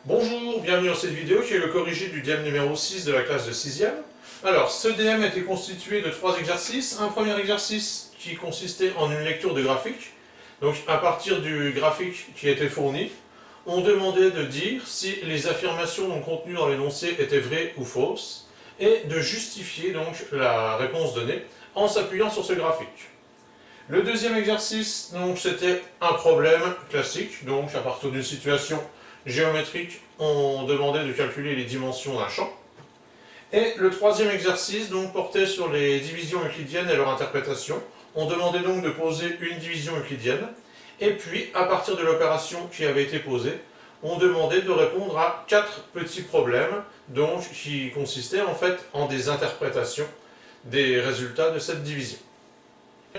Bonjour, bienvenue dans cette vidéo qui est le corrigé du DM numéro 6 de la classe de 6e. Alors, ce DM était constitué de 3 exercices. Un premier exercice qui consistait en une lecture de graphique. Donc, à partir du graphique qui était fourni, on demandait de dire si les affirmations donc contenues dans l'énoncé étaient vraies ou fausses, et de justifier donc la réponse donnée en s'appuyant sur ce graphique. Le deuxième exercice, donc, c'était un problème classique, donc à partir d'une situation géométrique, on demandait de calculer les dimensions d'un champ. Et le troisième exercice donc, portait sur les divisions euclidiennes et leur interprétation. On demandait donc de poser une division euclidienne. Et puis, à partir de l'opération qui avait été posée, on demandait de répondre à 4 petits problèmes, donc, qui consistaient en fait en des interprétations des résultats de cette division.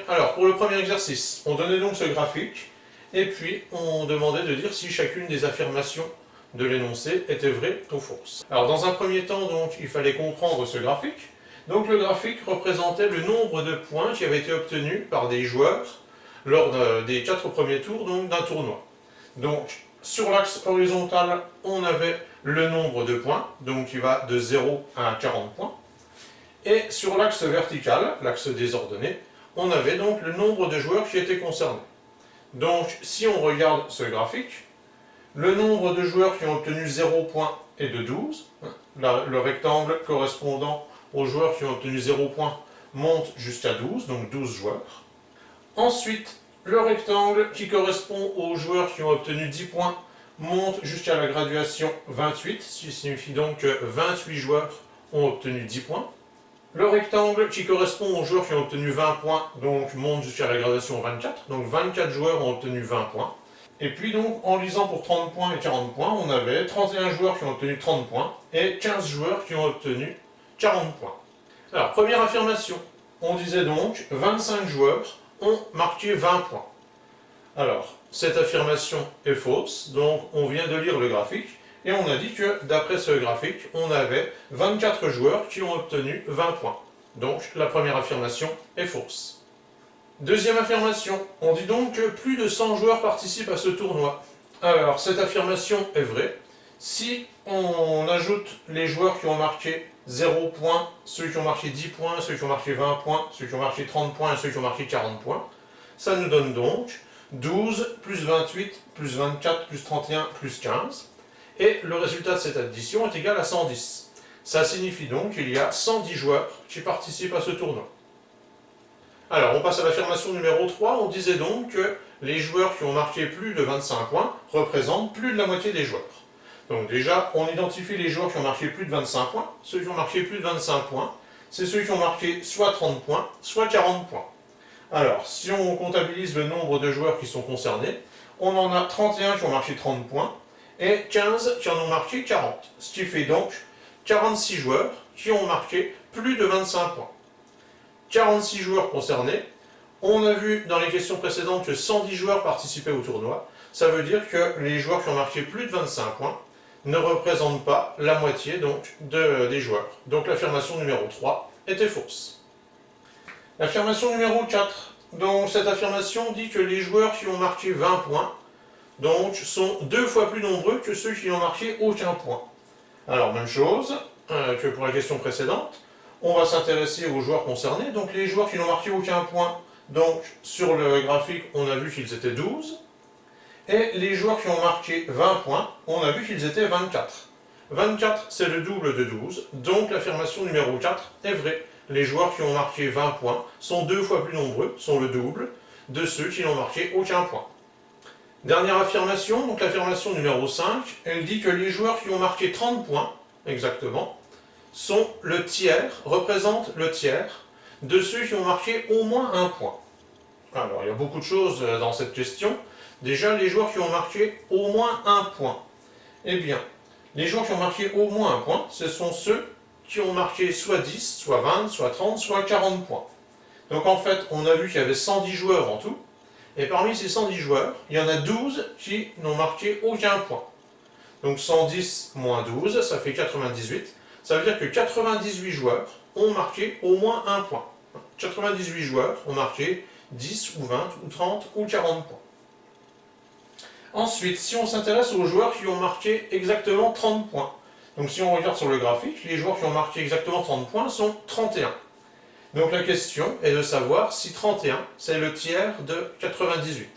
Alors, pour le premier exercice, on donnait donc ce graphique. Et puis, on demandait de dire si chacune des affirmations de l'énoncé était vraie ou fausse. Alors, dans un premier temps, donc, il fallait comprendre ce graphique. Donc, le graphique représentait le nombre de points qui avaient été obtenus par des joueurs lors des 4 premiers tours d'un tournoi. Donc, sur l'axe horizontal, on avait le nombre de points, donc qui va de 0 à 40 points. Et sur l'axe vertical, l'axe des ordonnées, on avait donc le nombre de joueurs qui étaient concernés. Donc, si on regarde ce graphique, le nombre de joueurs qui ont obtenu 0 points est de 12. Le rectangle correspondant aux joueurs qui ont obtenu 0 points monte jusqu'à 12, donc 12 joueurs. Ensuite, le rectangle qui correspond aux joueurs qui ont obtenu 10 points monte jusqu'à la graduation 28, ce qui signifie donc que 28 joueurs ont obtenu 10 points. Le rectangle qui correspond aux joueurs qui ont obtenu 20 points, donc monte jusqu'à la gradation 24, donc 24 joueurs ont obtenu 20 points. Et puis donc, en lisant pour 30 points et 40 points, on avait 31 joueurs qui ont obtenu 30 points et 15 joueurs qui ont obtenu 40 points. Alors, première affirmation, on disait donc 25 joueurs ont marqué 20 points. Alors, cette affirmation est fausse, donc on vient de lire le graphique, et on a dit que, d'après ce graphique, on avait 24 joueurs qui ont obtenu 20 points. Donc, la première affirmation est fausse. Deuxième affirmation, on dit donc que plus de 100 joueurs participent à ce tournoi. Alors, cette affirmation est vraie. Si on ajoute les joueurs qui ont marqué 0 points, ceux qui ont marqué 10 points, ceux qui ont marqué 20 points, ceux qui ont marqué 30 points et ceux qui ont marqué 40 points, ça nous donne donc 12 plus 28 plus 24 plus 31 plus 15. Et le résultat de cette addition est égal à 110. Ça signifie donc qu'il y a 110 joueurs qui participent à ce tournoi. Alors, on passe à l'affirmation numéro 3. On disait donc que les joueurs qui ont marqué plus de 25 points représentent plus de la moitié des joueurs. Donc déjà, on identifie les joueurs qui ont marqué plus de 25 points. Ceux qui ont marqué plus de 25 points, c'est ceux qui ont marqué soit 30 points, soit 40 points. Alors, si on comptabilise le nombre de joueurs qui sont concernés, on en a 31 qui ont marqué 30 points, et 15 qui en ont marqué 40. Ce qui fait donc 46 joueurs qui ont marqué plus de 25 points. 46 joueurs concernés. On a vu dans les questions précédentes que 110 joueurs participaient au tournoi. Ça veut dire que les joueurs qui ont marqué plus de 25 points ne représentent pas la moitié donc, des joueurs. Donc l'affirmation numéro 3 était fausse. L'affirmation numéro 4. Donc cette affirmation dit que les joueurs qui ont marqué 20 points donc, sont 2 fois plus nombreux que ceux qui n'ont marqué aucun point. Alors, même chose que pour la question précédente, on va s'intéresser aux joueurs concernés. Donc, les joueurs qui n'ont marqué aucun point, donc, sur le graphique, on a vu qu'ils étaient 12. Et les joueurs qui ont marqué 20 points, on a vu qu'ils étaient 24. 24, c'est le double de 12, donc l'affirmation numéro 4 est vraie. Les joueurs qui ont marqué 20 points sont 2 fois plus nombreux, sont le double, de ceux qui n'ont marqué aucun point. Dernière affirmation, donc l'affirmation numéro 5, elle dit que les joueurs qui ont marqué 30 points, exactement, sont le tiers, représentent le tiers de ceux qui ont marqué au moins un point. Alors, il y a beaucoup de choses dans cette question. Déjà, les joueurs qui ont marqué au moins un point. Eh bien, les joueurs qui ont marqué au moins un point, ce sont ceux qui ont marqué soit 10, soit 20, soit 30, soit 40 points. Donc en fait, on a vu qu'il y avait 110 joueurs en tout. Et parmi ces 110 joueurs, il y en a 12 qui n'ont marqué aucun point. Donc 110 moins 12, ça fait 98. Ça veut dire que 98 joueurs ont marqué au moins un point. 98 joueurs ont marqué 10 ou 20 ou 30 ou 40 points. Ensuite, si on s'intéresse aux joueurs qui ont marqué exactement 30 points, donc si on regarde sur le graphique, les joueurs qui ont marqué exactement 30 points sont 31. Donc la question est de savoir si 31, c'est le tiers de 98.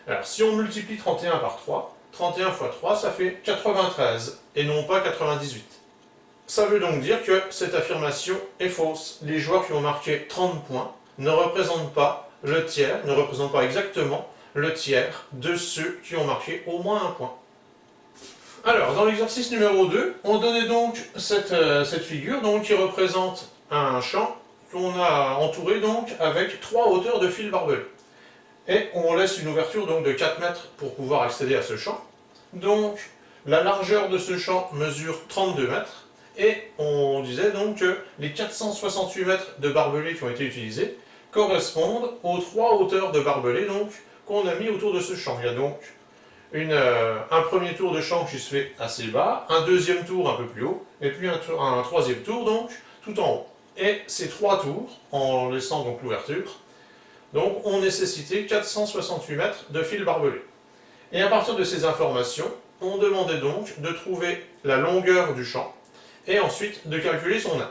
Alors si on multiplie 31 par 3, 31 fois 3, ça fait 93, et non pas 98. Ça veut donc dire que cette affirmation est fausse. Les joueurs qui ont marqué 30 points ne représentent pas le tiers, ne représentent pas exactement le tiers de ceux qui ont marqué au moins un point. Alors, dans l'exercice numéro 2, on donnait donc cette figure donc, qui représente un champ qu'on a entouré donc avec 3 hauteurs de fil barbelé. Et on laisse une ouverture donc de 4 mètres pour pouvoir accéder à ce champ. Donc, la largeur de ce champ mesure 32 mètres. Et on disait donc que les 468 mètres de barbelés qui ont été utilisés correspondent aux 3 hauteurs de barbelés qu'on a mis autour de ce champ. Il y a donc un premier tour de champ qui se fait assez bas, un deuxième tour un peu plus haut, et puis un troisième tour donc tout en haut. Et ces 3 tours, en laissant donc l'ouverture, donc ont nécessité 468 mètres de fil barbelé. Et à partir de ces informations, on demandait donc de trouver la longueur du champ, et ensuite de calculer son aire.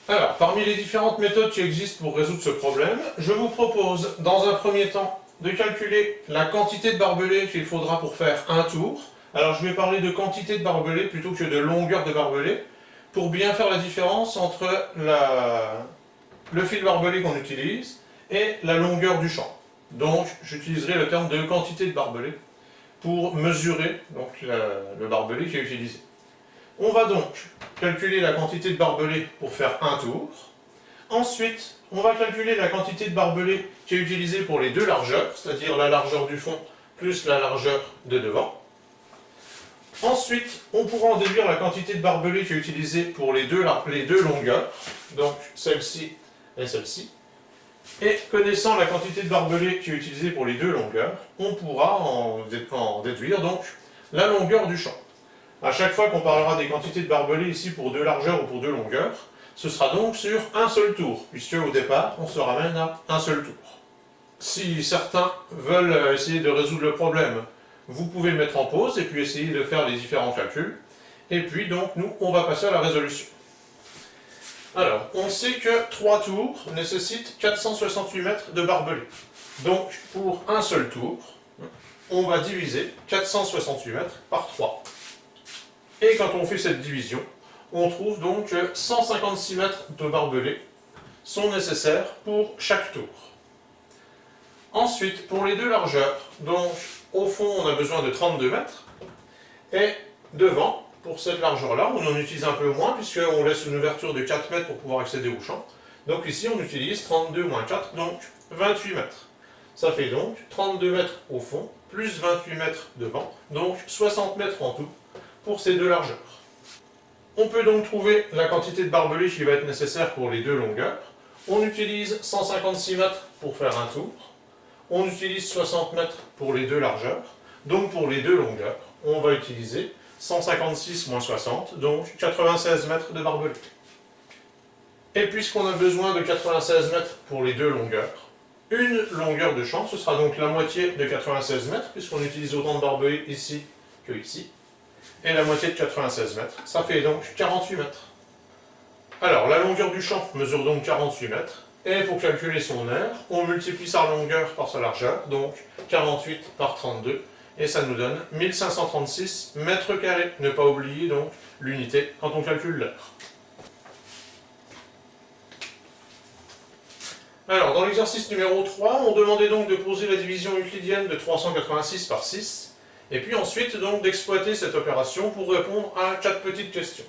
Alors, parmi les différentes méthodes qui existent pour résoudre ce problème, je vous propose, dans un premier temps, de calculer la quantité de barbelés qu'il faudra pour faire un tour. Alors, je vais parler de quantité de barbelés plutôt que de longueur de barbelés, pour bien faire la différence entre le fil barbelé qu'on utilise et la longueur du champ. Donc, j'utiliserai le terme de quantité de barbelés pour mesurer donc, le barbelé qui est utilisé. On va donc calculer la quantité de barbelés pour faire un tour. Ensuite, on va calculer la quantité de barbelés qui est utilisée pour les 2 largeurs, c'est-à-dire la largeur du fond plus la largeur de devant. Ensuite, on pourra en déduire la quantité de barbelés qui est utilisée pour les deux longueurs, donc celle-ci et celle-ci. Et connaissant la quantité de barbelés qui est utilisée pour les 2 longueurs, on pourra en déduire donc la longueur du champ. À chaque fois qu'on parlera des quantités de barbelés ici pour 2 largeurs ou pour 2 longueurs, ce sera donc sur un seul tour, puisque au départ, on se ramène à un seul tour. Si certains veulent essayer de résoudre le problème, vous pouvez le mettre en pause et puis essayer de faire les différents calculs. Et puis donc, nous, on va passer à la résolution. Alors, on sait que 3 tours nécessitent 468 mètres de barbelés. Donc, pour un seul tour, on va diviser 468 mètres par 3. Et quand on fait cette division, on trouve donc que 156 mètres de barbelés sont nécessaires pour chaque tour. Ensuite, pour les 2 largeurs, donc au fond on a besoin de 32 mètres, et devant, pour cette largeur-là, on en utilise un peu moins puisqu'on laisse une ouverture de 4 mètres pour pouvoir accéder au champ. Donc ici on utilise 32 moins 4, donc 28 mètres. Ça fait donc 32 mètres au fond, plus 28 mètres devant, donc 60 mètres en tout pour ces 2 largeurs. On peut donc trouver la quantité de barbelés qui va être nécessaire pour les 2 longueurs. On utilise 156 mètres pour faire un tour. On utilise 60 mètres pour les 2 largeurs. Donc pour les 2 longueurs, on va utiliser 156 moins 60, donc 96 mètres de barbelés. Et puisqu'on a besoin de 96 mètres pour les 2 longueurs, une longueur de champ, ce sera donc la moitié de 96 mètres, puisqu'on utilise autant de barbelés ici que ici. Et la moitié de 96 mètres, ça fait donc 48 mètres. Alors, la longueur du champ mesure donc 48 mètres, et pour calculer son aire, on multiplie sa longueur par sa largeur, donc 48 par 32, et ça nous donne 1536 mètres carrés. Ne pas oublier donc l'unité quand on calcule l'aire. Alors, dans l'exercice numéro 3, on demandait donc de poser la division euclidienne de 386 par 6, et puis ensuite donc d'exploiter cette opération pour répondre à 4 petites questions.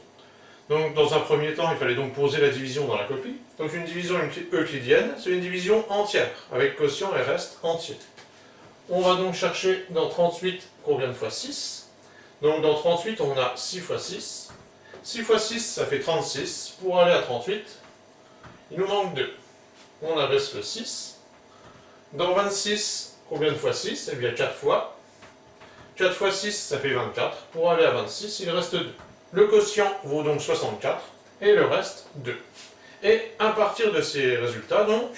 Donc dans un premier temps, il fallait donc poser la division dans la copie. Donc une division euclidienne, c'est une division entière, avec quotient et reste entier. On va donc chercher dans 38 combien de fois 6. Donc dans 38, on a 6 fois 6. 6 fois 6, ça fait 36. Pour aller à 38, il nous manque 2. On abaisse le 6. Dans 26, combien de fois 6? Eh bien 4 fois. 4 fois 6, ça fait 24. Pour aller à 26, il reste 2. Le quotient vaut donc 64, et le reste 2. Et à partir de ces résultats, donc,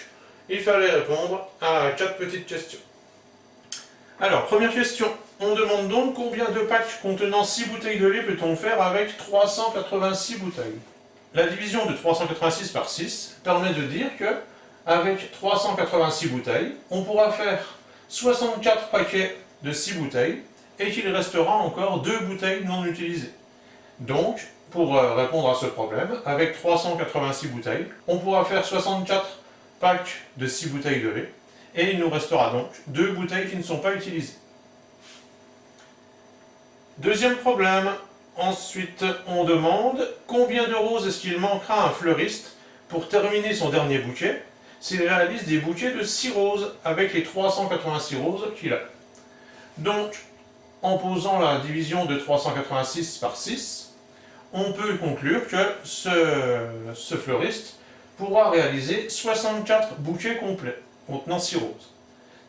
il fallait répondre à 4 petites questions. Alors, première question. On demande donc combien de packs contenant 6 bouteilles de lait peut-on faire avec 386 bouteilles? La division de 386 par 6 permet de dire que, avec 386 bouteilles, on pourra faire 64 paquets de 6 bouteilles et qu'il restera encore 2 bouteilles non utilisées. Donc, pour répondre à ce problème, avec 386 bouteilles, on pourra faire 64 packs de 6 bouteilles de lait et il nous restera donc 2 bouteilles qui ne sont pas utilisées. Deuxième problème. Ensuite, on demande combien de roses est-ce qu'il manquera à un fleuriste pour terminer son dernier bouquet s'il réalise des bouquets de 6 roses avec les 386 roses qu'il a. Donc, en posant la division de 386 par 6, on peut conclure que ce fleuriste pourra réaliser 64 bouquets complets contenant 6 roses.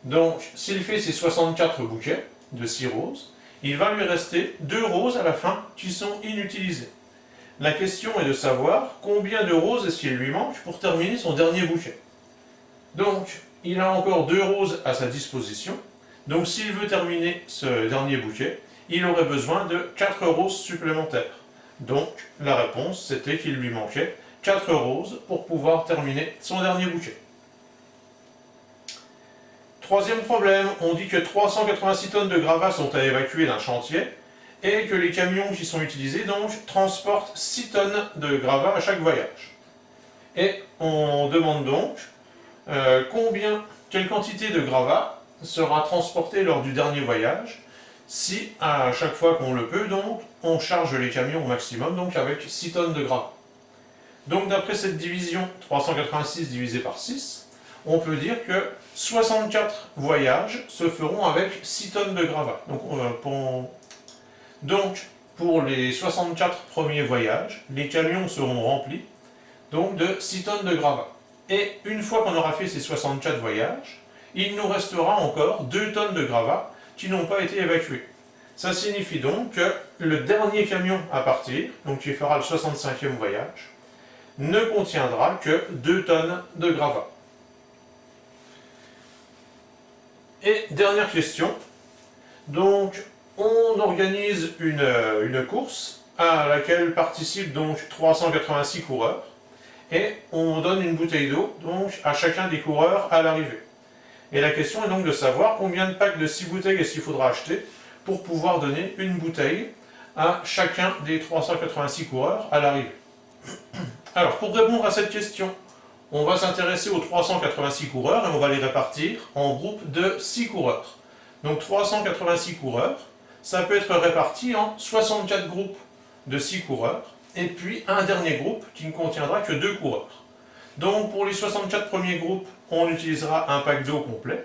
Donc, s'il fait ces 64 bouquets de 6 roses, il va lui rester 2 roses à la fin qui sont inutilisées. La question est de savoir combien de roses est-ce qu'il lui manque pour terminer son dernier bouquet. Donc, il a encore 2 roses à sa disposition. Donc, s'il veut terminer ce dernier bouquet, il aurait besoin de 4 roses supplémentaires. Donc, la réponse, c'était qu'il lui manquait 4 roses pour pouvoir terminer son dernier bouquet. Troisième problème, on dit que 386 tonnes de gravats sont à évacuer d'un chantier et que les camions qui sont utilisés donc transportent 6 tonnes de gravats à chaque voyage. Et on demande donc quelle quantité de gravats sera transportée lors du dernier voyage si à chaque fois qu'on le peut donc on charge les camions au maximum donc avec 6 tonnes de gravats. Donc d'après cette division 386 divisé par 6, on peut dire que 64 voyages se feront avec 6 tonnes de gravats. Donc, pour les 64 premiers voyages, les camions seront remplis donc de 6 tonnes de gravats. Et une fois qu'on aura fait ces 64 voyages, il nous restera encore 2 tonnes de gravats qui n'ont pas été évacués. Ça signifie donc que le dernier camion à partir, donc qui fera le 65e voyage, ne contiendra que 2 tonnes de gravats. Et dernière question, donc on organise une course à laquelle participent donc 386 coureurs et on donne une bouteille d'eau donc à chacun des coureurs à l'arrivée. Et la question est donc de savoir combien de packs de 6 bouteilles est-ce qu'il faudra acheter pour pouvoir donner une bouteille à chacun des 386 coureurs à l'arrivée. Alors pour répondre à cette question, on va s'intéresser aux 386 coureurs et on va les répartir en groupes de 6 coureurs. Donc 386 coureurs, ça peut être réparti en 64 groupes de 6 coureurs et puis un dernier groupe qui ne contiendra que 2 coureurs. Donc pour les 64 premiers groupes, on utilisera un pack d'eau complet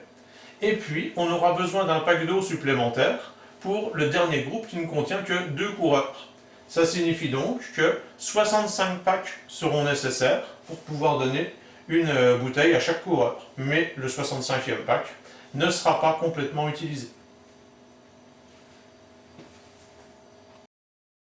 et puis on aura besoin d'un pack d'eau supplémentaire pour le dernier groupe qui ne contient que 2 coureurs. Ça signifie donc que 65 packs seront nécessaires pour pouvoir donner une bouteille à chaque coureur. Mais le 65e pack ne sera pas complètement utilisé.